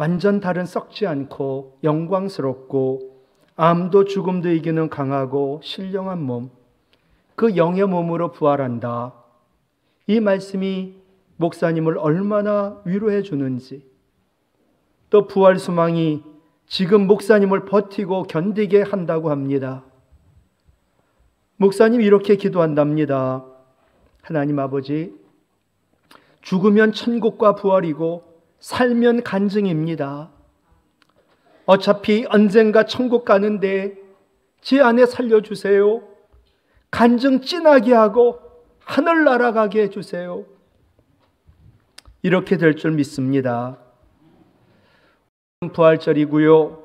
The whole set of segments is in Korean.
완전 다른 썩지 않고 영광스럽고 암도 죽음도 이기는 강하고 신령한 몸, 그 영의 몸으로 부활한다. 이 말씀이 목사님을 얼마나 위로해 주는지, 또 부활 소망이 지금 목사님을 버티고 견디게 한다고 합니다. 목사님 이렇게 기도한답니다. 하나님 아버지, 죽으면 천국과 부활이고 살면 간증입니다. 어차피 언젠가 천국 가는데 제 안에 살려주세요. 간증 진하게 하고 하늘 날아가게 해주세요. 이렇게 될 줄 믿습니다. 부활절이고요.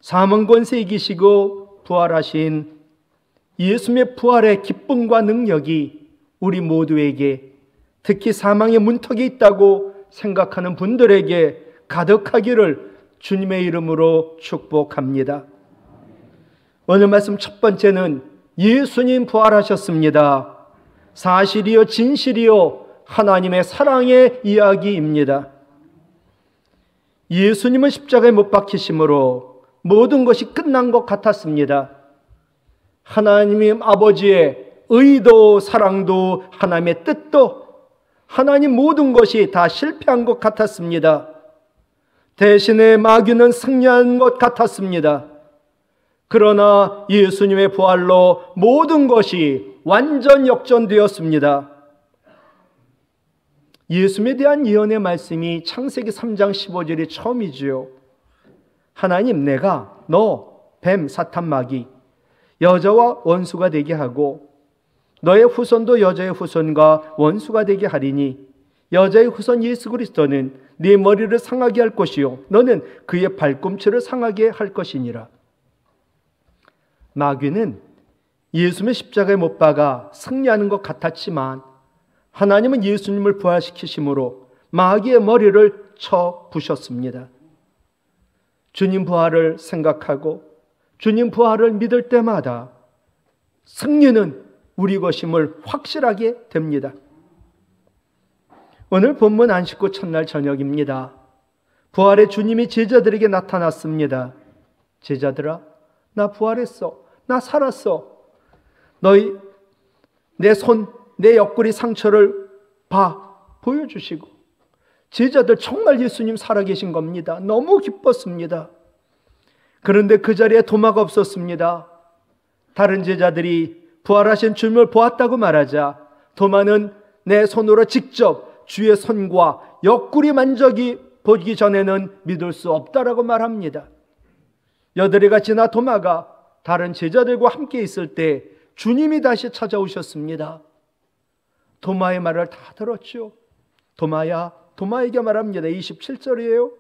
사망 권세 이기시고 부활하신 예수님의 부활의 기쁨과 능력이 우리 모두에게, 특히 사망의 문턱이 있다고 생각하는 분들에게 가득하기를 주님의 이름으로 축복합니다. 오늘 말씀 첫 번째는 예수님 부활하셨습니다. 사실이요 진실이요 하나님의 사랑의 이야기입니다. 예수님은 십자가에 못 박히심으로 모든 것이 끝난 것 같았습니다. 하나님 아버지의 의도, 사랑도, 하나님의 뜻도, 하나님 모든 것이 다 실패한 것 같았습니다. 대신에 마귀는 승리한 것 같았습니다. 그러나 예수님의 부활로 모든 것이 완전 역전되었습니다. 예수님에 대한 예언의 말씀이 창세기 3장 15절이 처음이지요. 하나님, 내가 너 뱀 사탄 마귀 여자와 원수가 되게 하고 너의 후손도 여자의 후손과 원수가 되게 하리니 여자의 후손 예수 그리스도는 네 머리를 상하게 할 것이요 너는 그의 발꿈치를 상하게 할 것이니라. 마귀는 예수님의 십자가에 못 박아 승리하는 것 같았지만 하나님은 예수님을 부활시키심으로 마귀의 머리를 쳐 부셨습니다. 주님 부활을 생각하고 주님 부활을 믿을 때마다 승리는 우리 것임을 확실하게 됩니다. 오늘 본문 안식구 첫날 저녁입니다. 부활의 주님이 제자들에게 나타났습니다. 제자들아, 나 부활했어. 나 살았어. 너희 내 손, 내 옆구리 상처를 보여주시고, 제자들 정말 예수님 살아계신 겁니다. 너무 기뻤습니다. 그런데 그 자리에 도마가 없었습니다. 다른 제자들이 부활하신 주님을 보았다고 말하자 도마는 내 손으로 직접 주의 손과 옆구리 만져기 보기 전에는 믿을 수 없다라고 말합니다. 여드레가 지나 도마가 다른 제자들과 함께 있을 때 주님이 다시 찾아오셨습니다. 도마의 말을 다 들었죠. 도마야, 도마에게 말합니다. 27절이에요.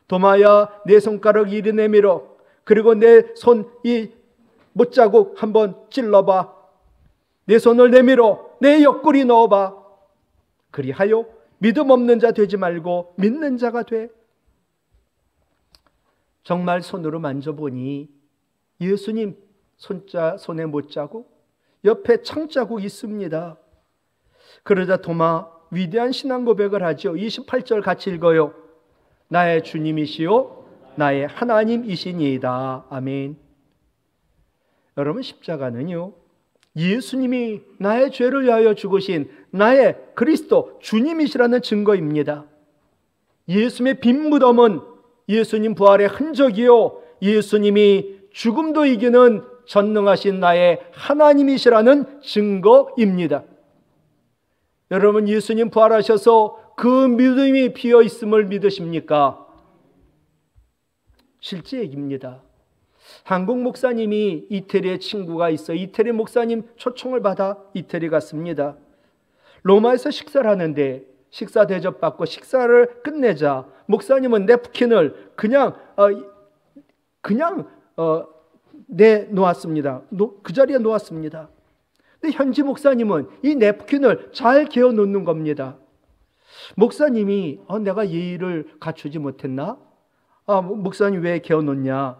도마야, 내 손가락 이리 내밀어. 그리고 내 손 이 못자국 한번 찔러봐. 내 손을 내밀어 내 옆구리 넣어봐. 그리하여 믿음 없는 자 되지 말고 믿는 자가 돼. 정말 손으로 만져보니 예수님 손에 못자국, 옆에 창자국 있습니다. 그러자 도마 위대한 신앙 고백을 하죠. 28절 같이 읽어요. 나의 주님이시요 나의 하나님이시니이다. 아멘. 여러분, 십자가는요, 예수님이 나의 죄를 위하여 죽으신 나의 그리스도 주님이시라는 증거입니다. 예수님의 빈 무덤은 예수님 부활의 흔적이요, 예수님이 죽음도 이기는 전능하신 나의 하나님이시라는 증거입니다. 여러분, 예수님 부활하셔서 그 믿음이 비어있음을 믿으십니까? 실제 얘기입니다. 한국 목사님이 이태리에 친구가 있어 이태리 목사님 초청을 받아 이태리 갔습니다. 로마에서 식사를 하는데 식사 대접받고 식사를 끝내자 목사님은 냅킨을 그냥 내놓았습니다. 그 자리에 놓았습니다. 근데 현지 목사님은 이 냅킨을 잘 개어 놓는 겁니다. 목사님이 내가 예의를 갖추지 못했나? 목사님 왜 개어 놓냐?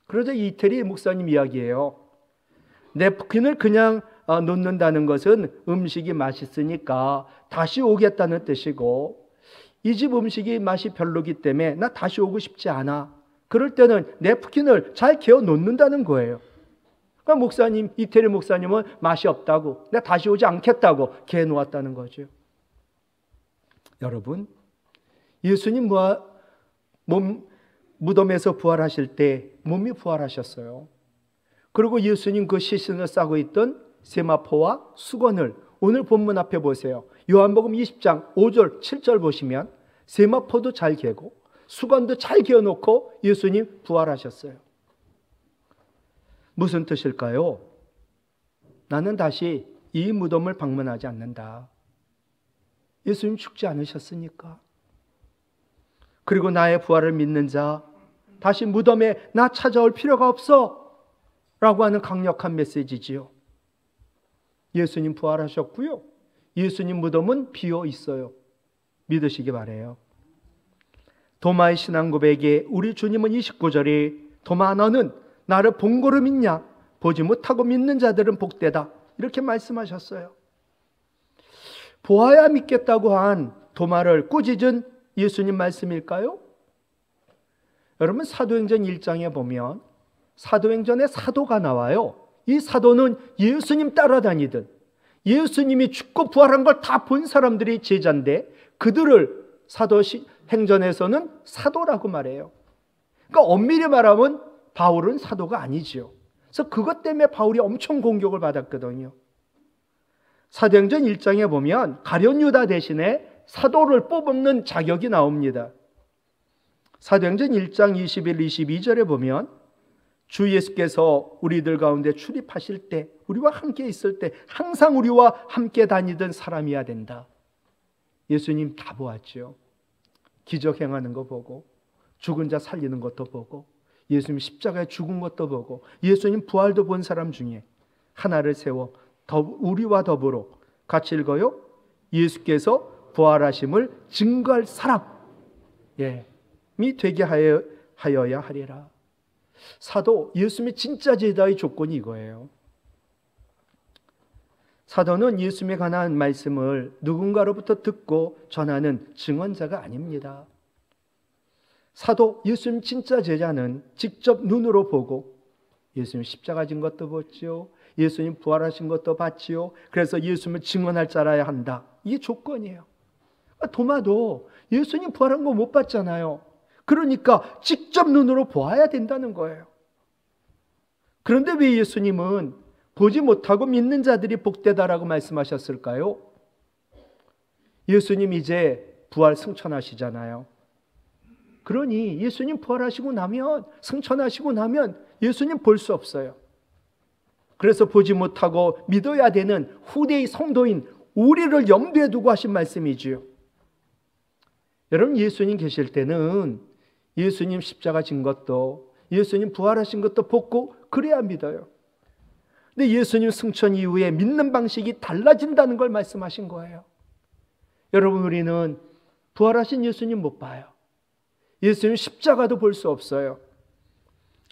그러자 이태리 목사님 이야기예요. 냅킨을 그냥 놓는다는 것은 음식이 맛있으니까 다시 오겠다는 뜻이고, 이 집 음식이 맛이 별로기 때문에 나 다시 오고 싶지 않아. 그럴 때는 냅킨을 잘 개어 놓는다는 거예요. 그러니까 목사님, 이태리 목사님은 맛이 없다고, 내가 다시 오지 않겠다고 개어 놓았다는 거죠. 여러분, 예수님 무덤에서 부활하실 때 몸이 부활하셨어요. 그리고 예수님 그 시신을 싸고 있던 세마포와 수건을 오늘 본문 앞에 보세요. 요한복음 20장 5절 7절 보시면 세마포도 잘 개고 수건도 잘 개어놓고 예수님 부활하셨어요. 무슨 뜻일까요? 나는 다시 이 무덤을 방문하지 않는다. 예수님 죽지 않으셨으니까. 그리고 나의 부활을 믿는 자 다시 무덤에 나 찾아올 필요가 없어 라고 하는 강력한 메시지지요. 예수님 부활하셨고요. 예수님 무덤은 비어 있어요. 믿으시기 바라요. 도마의 신앙 고백에 우리 주님은 29절에 도마 너는 나를 본 거로 믿냐? 보지 못하고 믿는 자들은 복되다. 이렇게 말씀하셨어요. 보아야 믿겠다고 한 도마를 꾸짖은 예수님 말씀일까요? 여러분 사도행전 1장에 보면 사도행전에 사도가 나와요. 이 사도는 예수님 따라다니던 예수님이 죽고 부활한 걸 다 본 사람들이 제자인데 그들을 사도행전에서는 사도라고 말해요. 그러니까 엄밀히 말하면 바울은 사도가 아니지요. 그래서 그것 때문에 바울이 엄청 공격을 받았거든요. 사도행전 1장에 보면 가룟 유다 대신에 사도를 뽑는 자격이 나옵니다. 사도행전 1장 21, 22절에 보면 주 예수께서 우리들 가운데 출입하실 때 우리와 함께 있을 때 항상 우리와 함께 다니던 사람이어야 된다. 예수님 다 보았죠. 기적 행하는 거 보고 죽은 자 살리는 것도 보고 예수님 십자가에 죽은 것도 보고 예수님 부활도 본 사람 중에 하나를 세워 우리와 더불어 같이 읽어요. 예수께서 부활하심을 증거할 사람이 되게 하여야 하리라. 사도, 예수님의 진짜 제자의 조건이 이거예요. 사도는 예수님에 관한 말씀을 누군가로부터 듣고 전하는 증언자가 아닙니다. 사도, 예수님 진짜 제자는 직접 눈으로 보고 예수님 십자가 진 것도 봤지요. 예수님 부활하신 것도 봤지요. 그래서 예수님을 증언할 자라야 한다. 이게 조건이에요. 도마도 예수님 부활한 거 못 봤잖아요. 그러니까 직접 눈으로 보아야 된다는 거예요. 그런데 왜 예수님은 보지 못하고 믿는 자들이 복되다라고 말씀하셨을까요? 예수님 이제 부활 승천하시잖아요. 그러니 예수님 부활하시고 나면 승천하시고 나면 예수님 볼 수 없어요. 그래서 보지 못하고 믿어야 되는 후대의 성도인 우리를 염두에 두고 하신 말씀이지요. 여러분 예수님 계실 때는 예수님 십자가 진 것도 예수님 부활하신 것도 보고 그래야 믿어요. 근데 예수님 승천 이후에 믿는 방식이 달라진다는 걸 말씀하신 거예요. 여러분 우리는 부활하신 예수님 못 봐요. 예수님 십자가도 볼 수 없어요.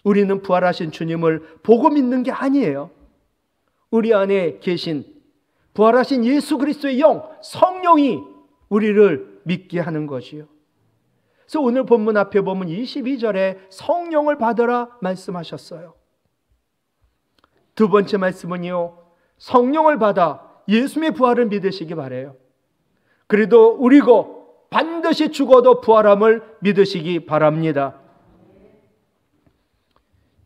우리는 부활하신 주님을 보고 믿는 게 아니에요. 우리 안에 계신 부활하신 예수 그리스도의 영, 성령이 우리를 믿게 하는 것이요. 그래서 오늘 본문 앞에 보면 22절에 성령을 받으라 말씀하셨어요. 두 번째 말씀은요, 성령을 받아 예수님의 부활을 믿으시기 바라요. 그래도 우리고 반드시 죽어도 부활함을 믿으시기 바랍니다.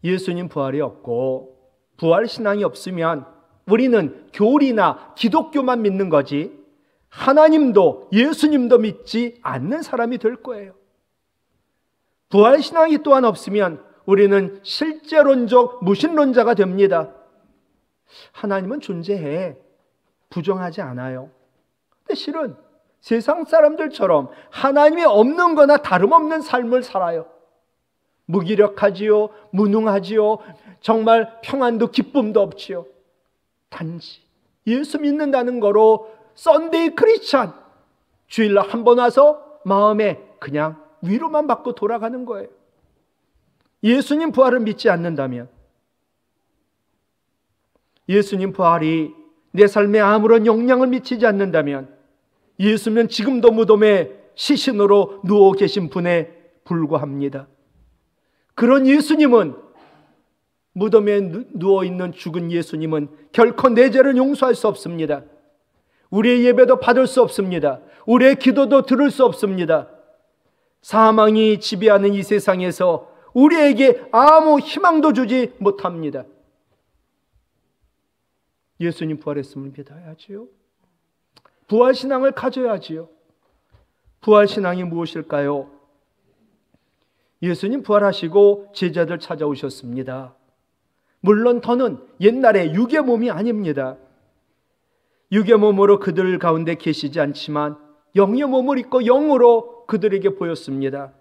예수님 부활이 없고 부활 신앙이 없으면 우리는 교리나 기독교만 믿는 거지 하나님도 예수님도 믿지 않는 사람이 될 거예요. 부활 신앙이 또한 없으면 우리는 실제론적 무신론자가 됩니다. 하나님은 존재해. 부정하지 않아요. 근데 실은 세상 사람들처럼 하나님이 없는 거나 다름없는 삶을 살아요. 무기력하지요. 무능하지요. 정말 평안도 기쁨도 없지요. 단지 예수 믿는다는 거로 썬데이 크리스찬, 주일날 한 번 와서 마음에 그냥 위로만 받고 돌아가는 거예요. 예수님 부활을 믿지 않는다면, 예수님 부활이 내 삶에 아무런 영향을 미치지 않는다면 예수님은 지금도 무덤에 시신으로 누워 계신 분에 불과합니다. 그런 예수님은, 무덤에 누워있는 죽은 예수님은 결코 내 죄를 용서할 수 없습니다. 우리의 예배도 받을 수 없습니다. 우리의 기도도 들을 수 없습니다. 사망이 지배하는 이 세상에서 우리에게 아무 희망도 주지 못합니다. 예수님 부활했음을 믿어야지요. 부활신앙을 가져야지요. 부활신앙이 무엇일까요? 예수님 부활하시고 제자들 찾아오셨습니다. 물론 더는 옛날에 육의 몸이 아닙니다. 육의 몸으로 그들 가운데 계시지 않지만 영의 몸을 입고 영으로 그들에게 보였습니다.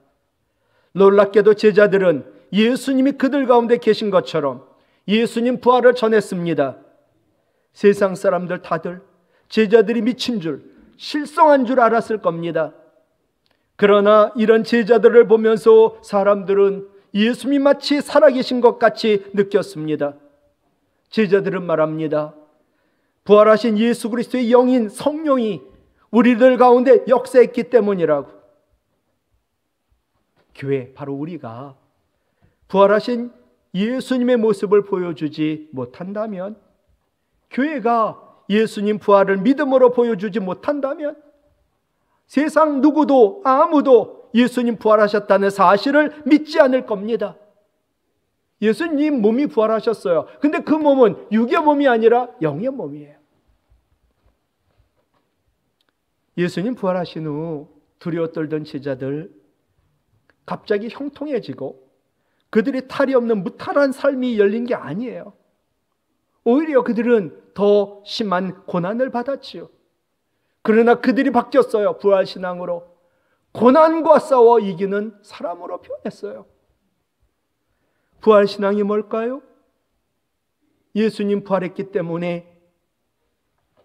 놀랍게도 제자들은 예수님이 그들 가운데 계신 것처럼 예수님 부활을 전했습니다. 세상 사람들 다들 제자들이 미친 줄, 실성한 줄 알았을 겁니다. 그러나 이런 제자들을 보면서 사람들은 예수님이 마치 살아계신 것 같이 느꼈습니다. 제자들은 말합니다. 부활하신 예수 그리스도의 영인 성령이 우리들 가운데 역사했기 때문이라고. 교회, 바로 우리가 부활하신 예수님의 모습을 보여주지 못한다면, 교회가 예수님 부활을 믿음으로 보여주지 못한다면 세상 누구도 아무도 예수님 부활하셨다는 사실을 믿지 않을 겁니다. 예수님 몸이 부활하셨어요. 근데 그 몸은 육의 몸이 아니라 영의 몸이에요. 예수님 부활하신 후 두려워 떨던 제자들 갑자기 형통해지고 그들이 탈이 없는 무탈한 삶이 열린 게 아니에요. 오히려 그들은 더 심한 고난을 받았지요. 그러나 그들이 바뀌었어요. 부활신앙으로 고난과 싸워 이기는 사람으로 변했어요. 부활신앙이 뭘까요? 예수님 부활했기 때문에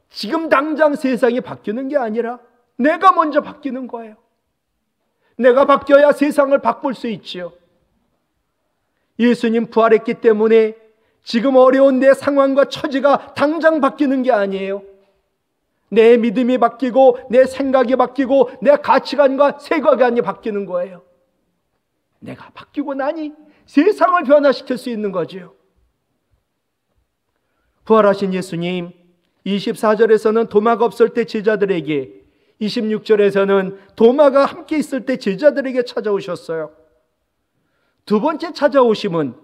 지금 당장 세상이 바뀌는 게 아니라 내가 먼저 바뀌는 거예요. 내가 바뀌어야 세상을 바꿀 수 있지요. 예수님 부활했기 때문에 지금 어려운 내 상황과 처지가 당장 바뀌는 게 아니에요. 내 믿음이 바뀌고 내 생각이 바뀌고 내 가치관과 세계관이 바뀌는 거예요. 내가 바뀌고 나니 세상을 변화시킬 수 있는 거죠. 부활하신 예수님 24절에서는 도마가 없을 때 제자들에게, 26절에서는 도마가 함께 있을 때 제자들에게 찾아오셨어요. 두 번째 찾아오심은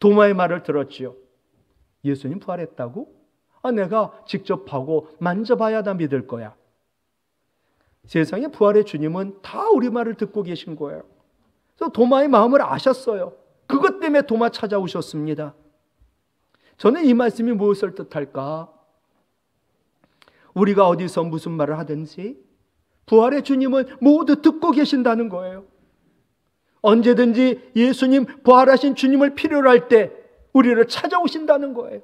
도마의 말을 들었지요. 예수님 부활했다고? 내가 직접 하고 만져봐야 다 믿을 거야. 세상의 부활의 주님은 다 우리 말을 듣고 계신 거예요. 그래서 도마의 마음을 아셨어요. 그것 때문에 도마 찾아오셨습니다. 저는 이 말씀이 무엇을 뜻할까? 우리가 어디서 무슨 말을 하든지 부활의 주님은 모두 듣고 계신다는 거예요. 언제든지 예수님, 부활하신 주님을 필요로 할 때 우리를 찾아오신다는 거예요.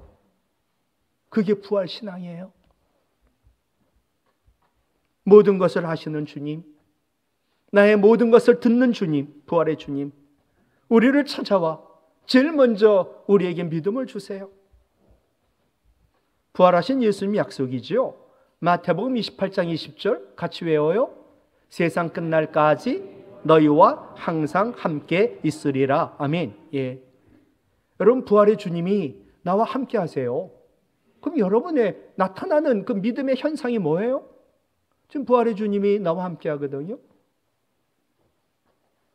그게 부활신앙이에요. 모든 것을 하시는 주님, 나의 모든 것을 듣는 주님, 부활의 주님, 우리를 찾아와 제일 먼저 우리에게 믿음을 주세요. 부활하신 예수님 약속이지요. 마태복음 28장 20절 같이 외워요. 세상 끝날까지 너희와 항상 함께 있으리라. 아멘. 예. 여러분, 부활의 주님이 나와 함께 하세요. 그럼 여러분의 나타나는 그 믿음의 현상이 뭐예요? 지금 부활의 주님이 나와 함께 하거든요.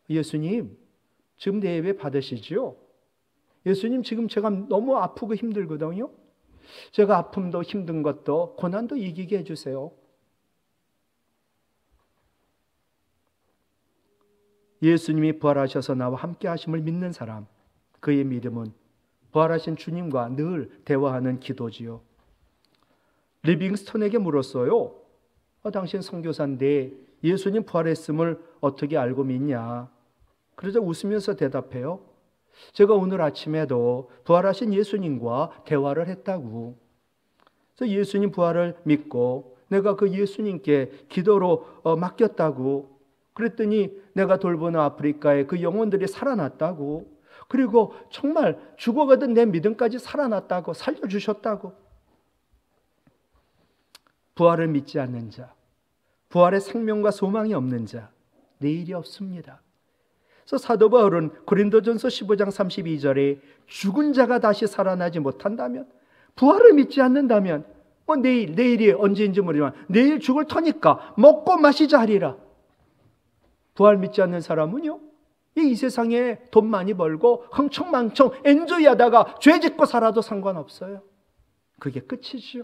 예수님, 지금 내 예배 받으시죠? 예수님, 지금 제가 너무 아프고 힘들거든요. 제가 아픔도 힘든 것도 고난도 이기게 해주세요. 예수님이 부활하셔서 나와 함께 하심을 믿는 사람, 그의 믿음은 부활하신 주님과 늘 대화하는 기도지요. 리빙스턴에게 물었어요. 당신 선교사인데 예수님 부활했음을 어떻게 알고 믿냐? 그러자 웃으면서 대답해요. 제가 오늘 아침에도 부활하신 예수님과 대화를 했다고. 그래서 예수님 부활을 믿고 내가 그 예수님께 기도로 맡겼다고. 그랬더니 내가 돌보는 아프리카에 그 영혼들이 살아났다고. 그리고 정말 죽어가던 내 믿음까지 살아났다고, 살려주셨다고. 부활을 믿지 않는 자, 부활의 생명과 소망이 없는 자, 내일이 없습니다. 그래서 사도 바울은 고린도전서 15장 32절에 죽은 자가 다시 살아나지 못한다면, 부활을 믿지 않는다면 내일이 언제인지 모르지만 내일 죽을 터니까 먹고 마시자 하리라. 부활 믿지 않는 사람은요, 이 세상에 돈 많이 벌고 흥청망청 엔조이하다가 죄 짓고 살아도 상관없어요. 그게 끝이지요.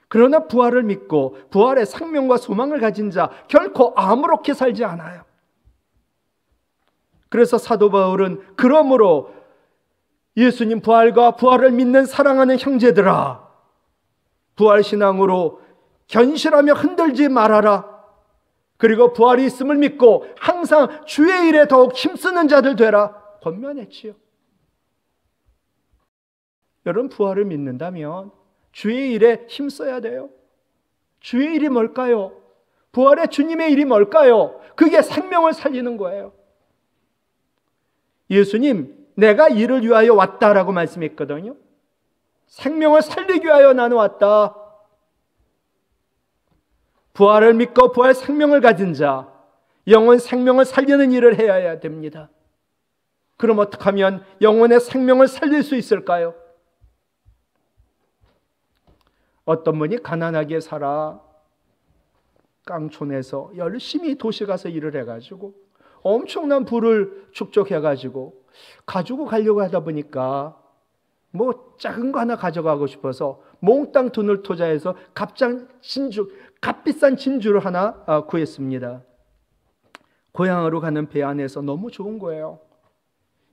그러나 부활을 믿고 부활의 생명과 소망을 가진 자 결코 아무렇게 살지 않아요. 그래서 사도 바울은 그러므로 예수님 부활과 부활을 믿는 사랑하는 형제들아, 부활신앙으로 견실하며 흔들지 말아라. 그리고 부활이 있음을 믿고 항상 주의 일에 더욱 힘쓰는 자들 되라 권면했지요. 여러분, 부활을 믿는다면 주의 일에 힘써야 돼요. 주의 일이 뭘까요? 부활의 주님의 일이 뭘까요? 그게 생명을 살리는 거예요. 예수님, 내가 이를 위하여 왔다라고 말씀했거든요. 생명을 살리기 위하여 나는 왔다. 부활을 믿고 부활 생명을 가진 자, 영혼 생명을 살리는 일을 해야 됩니다. 그럼 어떻게 하면 영혼의 생명을 살릴 수 있을까요? 어떤 분이 가난하게 살아 깡촌에서 열심히 도시 가서 일을 해가지고 엄청난 부를 축적해가지고 가지고 가려고 하다 보니까 작은 거 하나 가져가고 싶어서 몽땅 돈을 투자해서 값비싼 진주를 하나 구했습니다. 고향으로 가는 배 안에서 너무 좋은 거예요.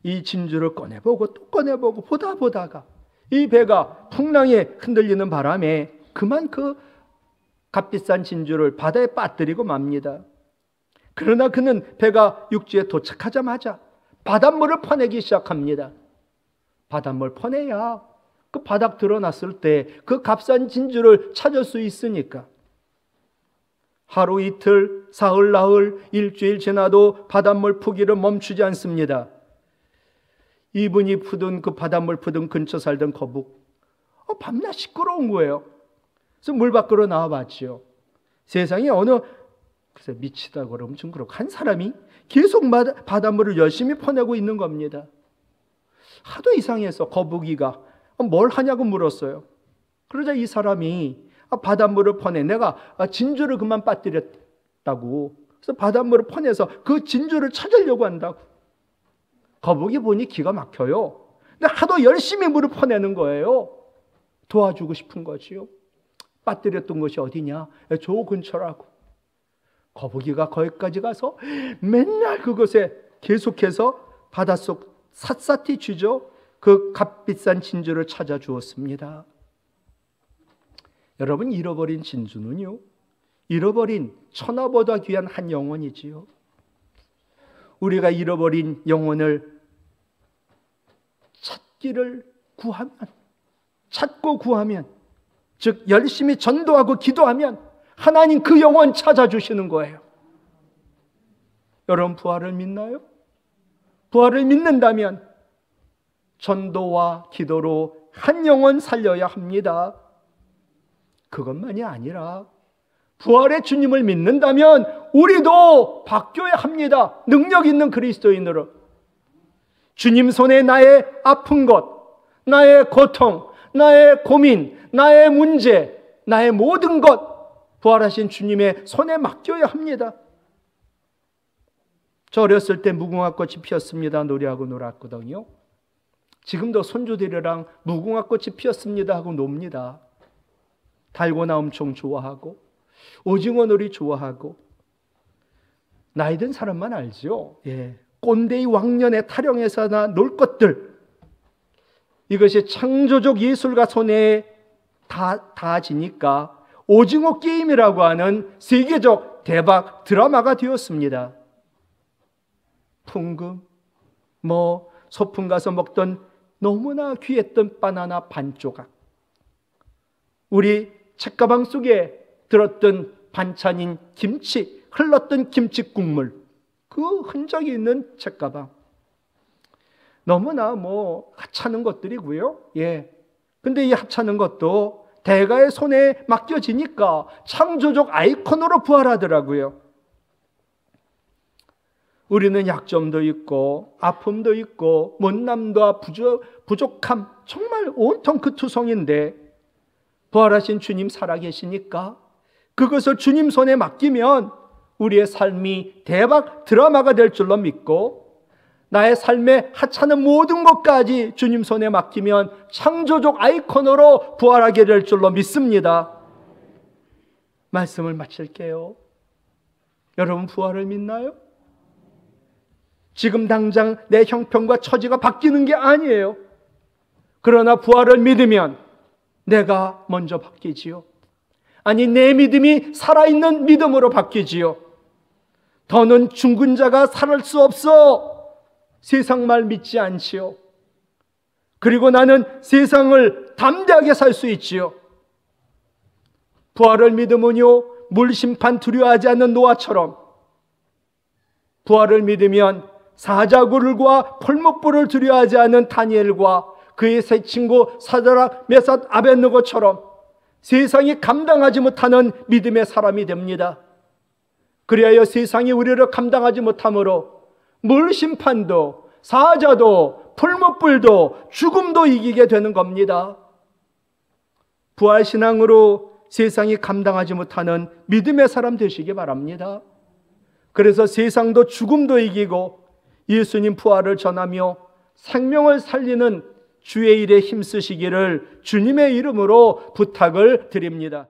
이 진주를 꺼내보고 또 꺼내보고 보다가 이 배가 풍랑에 흔들리는 바람에 그만 그 값비싼 진주를 바다에 빠뜨리고 맙니다. 그러나 그는 배가 육지에 도착하자마자 바닷물을 퍼내기 시작합니다. 바닷물 퍼내야 그 바닥 드러났을 때 그 값싼 진주를 찾을 수 있으니까. 하루 이틀, 사흘 나흘, 일주일 지나도 바닷물 푸기를 멈추지 않습니다. 이분이 푸던 그 바닷물 푸던 근처 살던 거북, 밤낮 시끄러운 거예요. 그래서 물 밖으로 나와봤죠. 세상에 그래서 미치다 그러면 좀 그렇고 한 사람이 계속 바닷물을 열심히 퍼내고 있는 겁니다. 하도 이상해서 거북이가 뭘 하냐고 물었어요. 그러자 이 사람이 바닷물을 퍼내, 내가 진주를 그만 빠뜨렸다고. 그래서 바닷물을 퍼내서 그 진주를 찾으려고 한다고. 거북이 보니 기가 막혀요. 근데 하도 열심히 물을 퍼내는 거예요. 도와주고 싶은 거지요. 빠뜨렸던 곳이 어디냐? 저 근처라고. 거북이가 거기까지 가서 맨날 그곳에 계속해서 바닷속 샅샅이 쥐죠. 그 값비싼 진주를 찾아 주었습니다. 여러분, 잃어버린 진주는요, 잃어버린 천하보다 귀한 한 영혼이지요. 우리가 잃어버린 영혼을 찾고 구하면, 즉 열심히 전도하고 기도하면 하나님 그 영혼 찾아주시는 거예요. 여러분, 부활을 믿나요? 부활을 믿는다면 전도와 기도로 한 영혼 살려야 합니다. 그것만이 아니라 부활의 주님을 믿는다면 우리도 바뀌어야 합니다. 능력 있는 그리스도인으로. 주님 손에 나의 아픈 것, 나의 고통, 나의 고민, 나의 문제, 나의 모든 것 부활하신 주님의 손에 맡겨야 합니다. 저 어렸을 때 무궁화꽃이 피었습니다 노래하고 놀았거든요. 지금도 손주들이랑 무궁화꽃이 피었습니다 하고 놉니다. 달고나 엄청 좋아하고 오징어 놀이 좋아하고. 나이 든 사람만 알죠. 꼰대의 왕년에 타령해서나 놀 것들, 이것이 창조적 예술가 손에 닿아지니까 오징어 게임이라고 하는 세계적 대박 드라마가 되었습니다. 풍금, 소풍 가서 먹던 너무나 귀했던 바나나 반 조각, 우리 책가방 속에 들었던 반찬인 김치, 흘렀던 김치 국물, 그 흔적이 있는 책가방, 너무나 하찮은 것들이고요. 근데 이 하찮은 것도 대가의 손에 맡겨지니까 창조적 아이콘으로 부활하더라고요. 우리는 약점도 있고 아픔도 있고 못남과 부족함, 정말 온통 그 투성인데 부활하신 주님 살아계시니까 그것을 주님 손에 맡기면 우리의 삶이 대박 드라마가 될 줄로 믿고, 나의 삶의 하찮은 모든 것까지 주님 손에 맡기면 창조적 아이콘으로 부활하게 될 줄로 믿습니다. 말씀을 마칠게요. 여러분, 부활을 믿나요? 지금 당장 내 형편과 처지가 바뀌는 게 아니에요. 그러나 부활을 믿으면 내가 먼저 바뀌지요. 아니, 내 믿음이 살아있는 믿음으로 바뀌지요. 더는 죽은 자가 살을 수 없어. 세상 말 믿지 않지요. 그리고 나는 세상을 담대하게 살 수 있지요. 부활을 믿으면요, 물심판 두려워하지 않는 노아처럼, 부활을 믿으면 사자굴과 풀무불을 두려워하지 않는 다니엘과 그의 세 친구 사드락, 메삭, 아벳느고처럼 세상이 감당하지 못하는 믿음의 사람이 됩니다. 그리하여 세상이 우리를 감당하지 못하므로 물심판도 사자도 풀무불도 죽음도 이기게 되는 겁니다. 부활신앙으로 세상이 감당하지 못하는 믿음의 사람 되시기 바랍니다. 그래서 세상도 죽음도 이기고 예수님 부활을 전하며 생명을 살리는 주의 일에 힘쓰시기를 주님의 이름으로 부탁을 드립니다.